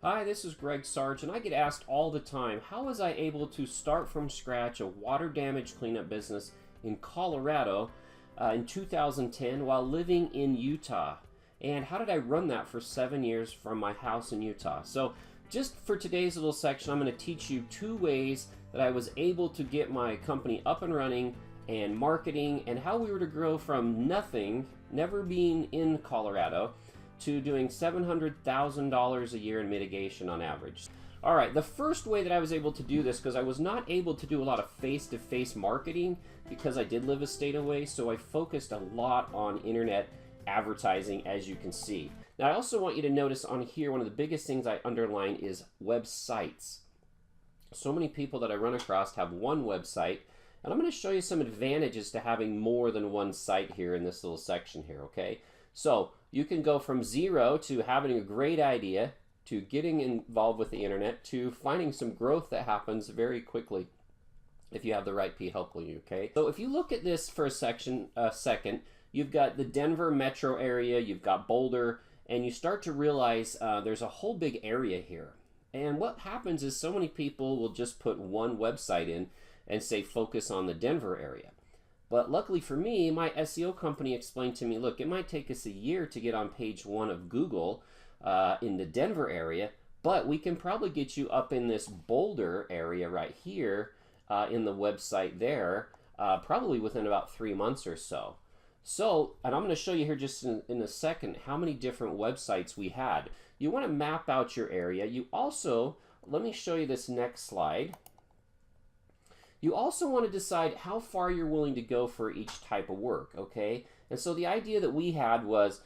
Hi, this is Greg Sarge, and I get asked all the time, how was I able to start from scratch a water damage cleanup business in Colorado in 2010 while living in Utah? And how did I run that for 7 years from my house in Utah? So just for today's little section, I'm going to teach you 2 ways that I was able to get my company up and running and marketing, and how we were to grow from nothing, never being in Colorado, to doing $700,000 a year in mitigation on average. All right, the first way that I was able to do this, because I was not able to do a lot of face-to-face marketing because I did live a state away, so I focused a lot on internet advertising, as you can see. Now, I also want you to notice on here, one of the biggest things I underline is websites. So many people that I run across have one website, and I'm going to show you some advantages to having more than one site here in this little section here, okay? So you can go from 0 to having a great idea, to getting involved with the internet, to finding some growth that happens very quickly if you have the right people helping you, okay? So if you look at this for a second, you've got the Denver metro area, you've got Boulder, and you start to realize there's a whole big area here. And what happens is so many people will just put one website in and say focus on the Denver area. But luckily for me, my SEO company explained to me, look, it might take us a year to get on page 1 of Google in the Denver area, but we can probably get you up in this Boulder area right here in the website there, probably within about 3 months or so. So, and I'm going to show you here just in a second how many different websites we had. You want to map out your area. You also, let me show you this next slide. You also want to decide how far you're willing to go for each type of work, okay? And so the idea that we had was,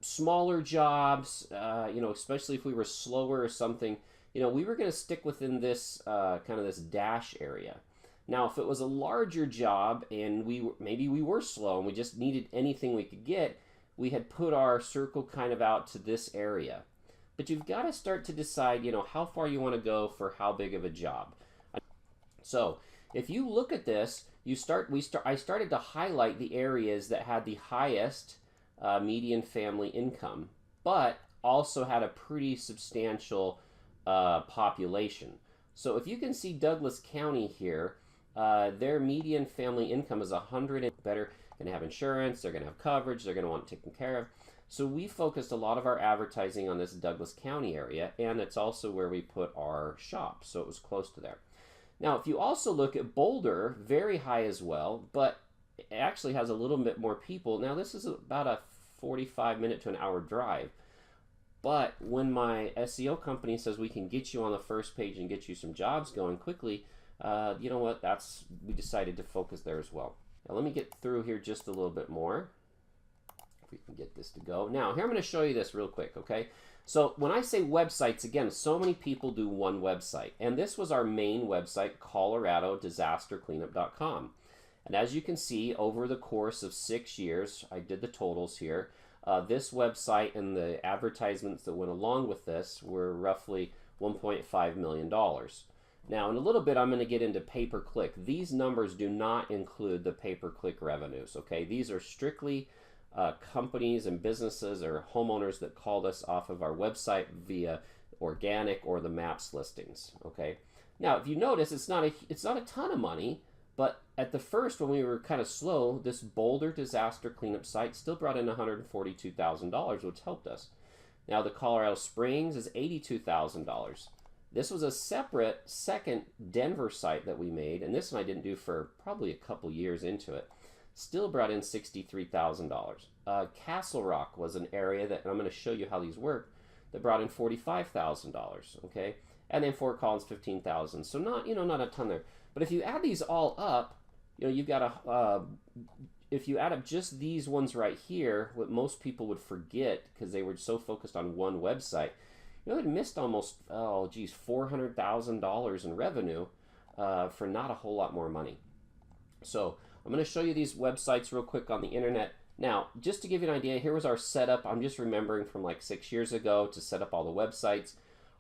smaller jobs, especially if we were slower or something, we were going to stick within this kind of this dash area. Now, if it was a larger job and maybe we were slow and we just needed anything we could get, we had put our circle kind of out to this area. But you've got to start to decide, how far you want to go for how big of a job. So if you look at this, I started to highlight the areas that had the highest median family income, but also had a pretty substantial population. So if you can see Douglas County here, their median family income is 100 and better, going to have insurance, they're going to have coverage, they're going to want it taken care of. So we focused a lot of our advertising on this Douglas County area, and it's also where we put our shop, so it was close to there. Now, if you also look at Boulder, very high as well, but it actually has a little bit more people. Now, this is about a 45-minute to an hour drive. But when my SEO company says we can get you on the first page and get you some jobs going quickly, you know what? We decided to focus there as well. Now, let me get through here just a little bit more. If we can get this to go. Now, here I'm going to show you this real quick, okay? So when I say websites, again, so many people do one website. And this was our main website, ColoradoDisasterCleanup.com. And as you can see, over the course of 6 years, I did the totals here, this website and the advertisements that went along with this were roughly $1.5 million. Now, in a little bit, I'm going to get into pay-per-click. These numbers do not include the pay-per-click revenues, okay? These are strictly companies and businesses or homeowners that called us off of our website via organic or the maps listings, okay? Now, if you notice, it's not a ton of money, but at the first, when we were kind of slow, this Boulder disaster cleanup site still brought in $142,000, which helped us. Now, the Colorado Springs is $82,000. This was a separate second Denver site that we made, and this one I didn't do for probably a couple years into it. Still brought in $63,000. Castle Rock was an area that, and I'm going to show you how these work, that brought in $45,000, okay? And then Fort Collins, $15,000. So not a ton there. But if you add these all up, you've got if you add up just these ones right here, what most people would forget because they were so focused on one website, they missed almost, $400,000 in revenue for not a whole lot more money. So I'm going to show you these websites real quick on the internet. Now, just to give you an idea, here was our setup. I'm just remembering from like 6 years ago to set up all the websites.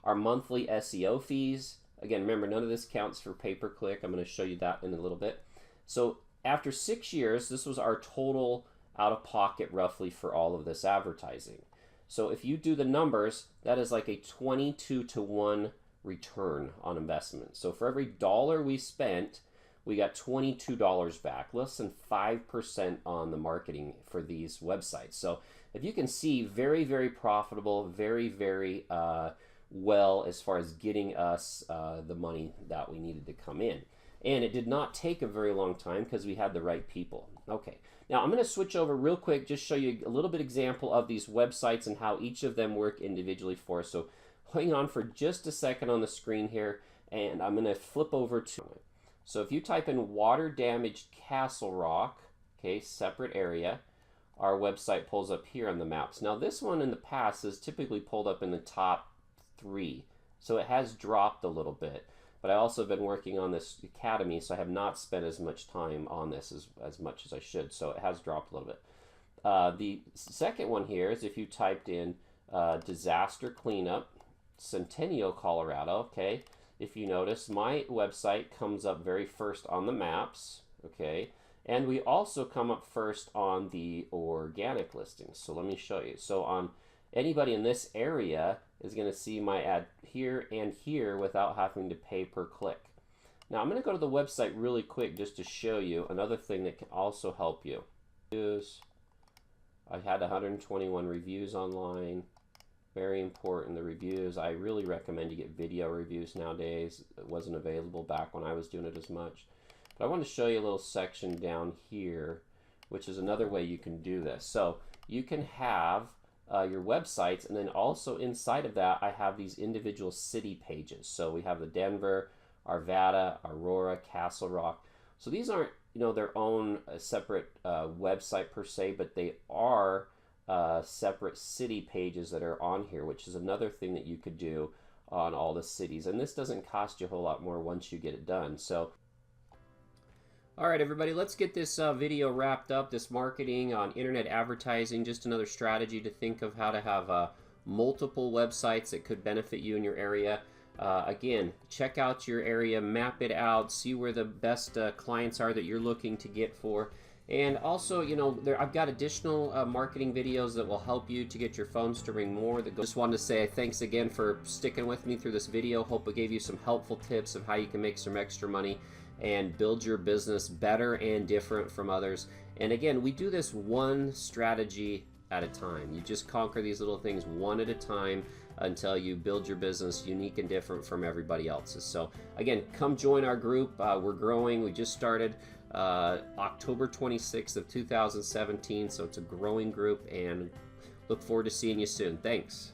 Our monthly SEO fees. Again, remember, none of this counts for pay-per-click. I'm going to show you that in a little bit. So after 6 years, this was our total out-of-pocket roughly for all of this advertising. So if you do the numbers, that is like a 22 to 1 return on investment. So for every dollar we spent, we got $22 back, less than 5% on the marketing for these websites. So if you can see, very, very profitable, very, very well as far as getting us the money that we needed to come in. And it did not take a very long time because we had the right people. Okay, now I'm going to switch over real quick, just show you a little bit example of these websites and how each of them work individually for us. So hang on for just a second on the screen here, and I'm going to flip over to it. So if you type in water damaged Castle Rock, okay, separate area, our website pulls up here on the maps. Now this one in the past has typically pulled up in the top 3, so it has dropped a little bit. But I also have been working on this academy, so I have not spent as much time on this as much as I should, so it has dropped a little bit. The second one here is if you typed in disaster cleanup, Centennial, Colorado, okay, if you notice, my website comes up very first on the maps, okay, and we also come up first on the organic listings. So let me show you. So on anybody in this area is going to see my ad here and here without having to pay per click. Now I'm going to go to the website really quick just to show you another thing that can also help you. I had 121 reviews online. Very important, the reviews. I really recommend you get video reviews nowadays. It wasn't available back when I was doing it as much. But I want to show you a little section down here, which is another way you can do this. So you can have your websites, and then also inside of that I have these individual city pages. So we have the Denver, Arvada, Aurora, Castle Rock. So these aren't, you know, their own separate website per se, but they are separate city pages that are on here, which is another thing that you could do on all the cities. And this doesn't cost you a whole lot more once you get it done. So all right, everybody, let's get this video wrapped up, this marketing on internet advertising, just another strategy to think of how to have multiple websites that could benefit you in your area. Again, check out your area, map it out, see where the best clients are that you're looking to get for. And also, you know, I've got additional marketing videos that will help you to get your phones to ring more. Just wanted to say thanks again for sticking with me through this video. Hope it gave you some helpful tips of how you can make some extra money and build your business better and different from others. And again, we do this one strategy at a time. You just conquer these little things one at a time until you build your business unique and different from everybody else's. So again, come join our group. We're growing. We just started October 26th of 2017, so it's a growing group, and look forward to seeing you soon. Thanks.